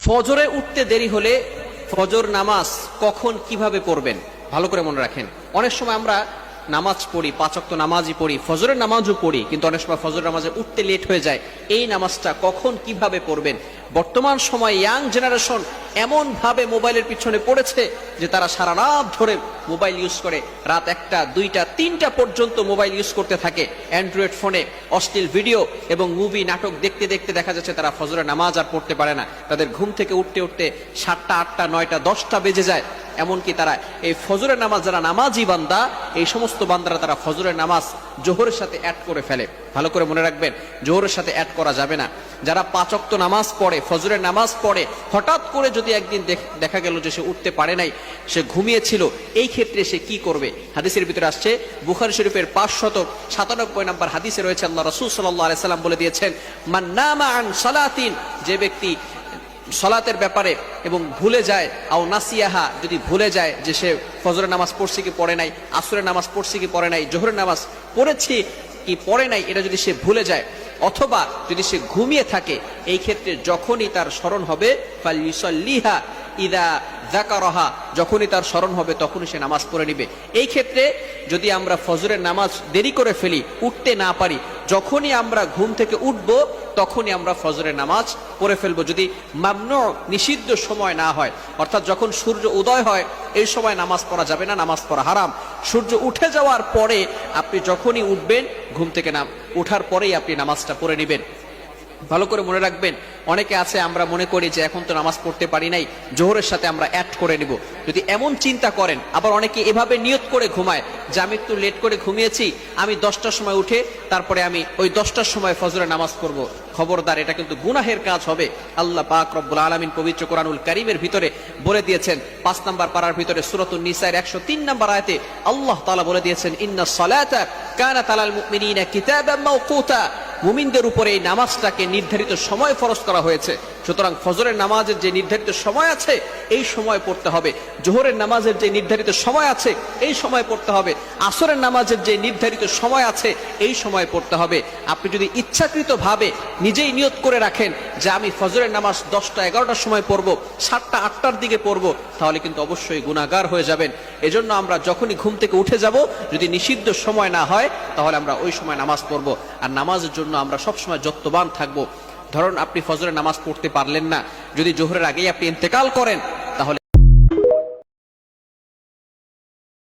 ফজরে উঠতে দেরি হলে ফজর নামাজ কখন কিভাবে পড়বেন ভালো করে মনে রাখেন। অনেক সময় আমরা নামাজ পড়ি, 5 ওয়াক্ত নামাজই পড়ি, ফজরের নামাজও পড়ি, কিন্তু অনেক সময় ফজর নামাজে উঠতে লেট হয়ে যায়। এই নামাজটা কখন কিভাবে পড়বেন? বর্তমান সময় ইয়াং জেনারেশন এমন ভাবে মোবাইলের পিছনে পড়েছে যে তারা সারা রাত ধরে মোবাইল ইউজ করে, রাত 1টা 2টা 3টা পর্যন্ত মোবাইল ইউজ করতে থাকে। অ্যান্ড্রয়েড ফোনে অশ্লীল ভিডিও এবং মুভি নাটক দেখতে দেখতে দেখা যাচ্ছে তারা ফজরের নামাজ আর পড়তে পারে না। তাদের ঘুম থেকে উঠতে উঠতে 7টা 8টা 9টা 10টা বেজে যায়। এমনকি তারা এই ফজরের নামাজ, যারা নামাজি বান্দা, এই সমস্ত বান্দারা তারা ফজরের নামাজ জোহরের সাথে অ্যাড করে ফেলে। ভালো করে মনে রাখবেন, জোহরের সাথে অ্যাড করা যাবে না। যারা 5 ওয়াক্ত নামাজ পড়ে, ফজরের নামাজ পড়ে, হঠাৎ করে যদি একদিন দেখা গেল যে সে উঠতে পারে নাই, সে ঘুমিয়েছিল, এই ক্ষেত্রে সে কি করবে? হাদিসের ভিতরে আসছে, বুখারী শরীফের 597 নম্বর হাদিসে রয়েছে, আল্লাহ রাসূল সাল্লাল্লাহু আলাইহি সাল্লাম বলে দিয়েছেন, মান নামা আন সালাতিন, যে ব্যক্তি সালাতের ব্যাপারে এবং ভুলে যায়, আও নাসিয়াহা, যদি ভুলে যায় যে সে ফজরের নামাজ পড়ছে কি পড়ে নাই, আসরের নামাজ পড়ছে কি পড়ে নাই, জোহরের নামাজ পড়েছি কি পড়ে নাই, এটা যদি সে ভুলে যায়, অথবা যদি সে ঘুমিয়ে থাকে, এই ক্ষেত্রে যখনই তার স্মরণ হবে, ফালইউসাল্লিহা ইদা যাকারাহা, যখনই তার স্মরণ হবে তখনই সে নামাজ পড়ে নিবে। এই ক্ষেত্রে যদি আমরা ফজরের নামাজ দেরি করে ফেলি, উঠতে না পারি, যখনই আমরা ঘুম থেকে উঠব তখনই আমরা ফজরের নামাজ পড়ে ফেলবো, যদি মামনু, নিষিদ্ধ সময় না হয়। অর্থাৎ যখন সূর্য উদয় হয় এই সময় নামাজ পড়া যাবে না, নামাজ পড়া হারাম। সূর্য উঠে যাওয়ার পরে আপনি যখনই উঠবেন, ঘুম থেকে উঠার পরেই আপনি নামাজটা পড়ে নেবেন। ভালো করে মনে রাখবেন, অনেকে আছে আমরা মনে করি যে এখন তো নামাজ পড়তে পারি নাই, জোহরের সাথে আমরা অ্যাড করে নিব। যদি এমন চিন্তা করেন, আবার অনেকে এভাবে নিয়ত করে ঘুমায় যে আমি একটু লেট করে ঘুমিয়েছি, আমি 10টার সময় উঠে তারপরে আমি ওই 10টার সময় ফজরের নামাজ পড়ব। খবরদার, এটা কিন্তু গুনাহের কাজ হবে। আল্লাহ পাক রব্বুল আলামিন পবিত্র কোরআনুল কারীমের ভিতরে বলে দিয়েছেন, 5 নম্বর পারার ভিতরে সূরাতুন নিসার 103 নম্বর আয়াতে আল্লাহ তাআলা বলে দিয়েছেন, ইন্নাস সালাতা কানাত আলাল মুমিনিনা কিতাবাম মাওকুতা, মুমিনদের উপরে এই নামাজটাকে নির্ধারিত সময় ফরজ করা হয়েছে। সুতরাং ফজরের নামাজের যে নির্ধারিত সময় আছে এই সময় পড়তে হবে, জোহরের নামাজের যে নির্ধারিত সময় আছে এই সময় পড়তে হবে, আসরের নামাজের যে নির্ধারিত সময় আছে এই সময় পড়তে হবে। আপনি যদি ইচ্ছাকৃতভাবে নিজেই নিয়ত করে রাখেন যে আমি ফজরের নামাজ 10টা 11টার সময় পড়ব, 7টা 8টার দিকে পড়ব, তাহলে কিন্তু অবশ্যই গুনাহগার হয়ে যাবেন। এজন্য আমরা যখনই ঘুম থেকে উঠে যাব, যদি নিষিদ্ধ সময় না হয় তাহলে আমরা ওই সময় নামাজ পড়ব। আর নামাজের জন্য আমরা সবসময় যত্নবান থাকবো। ধরুন আপনি ফজরের নামাজ পড়তে পারলেন না, যদি জোহরের আগেই আপনি ইন্তেকাল করেন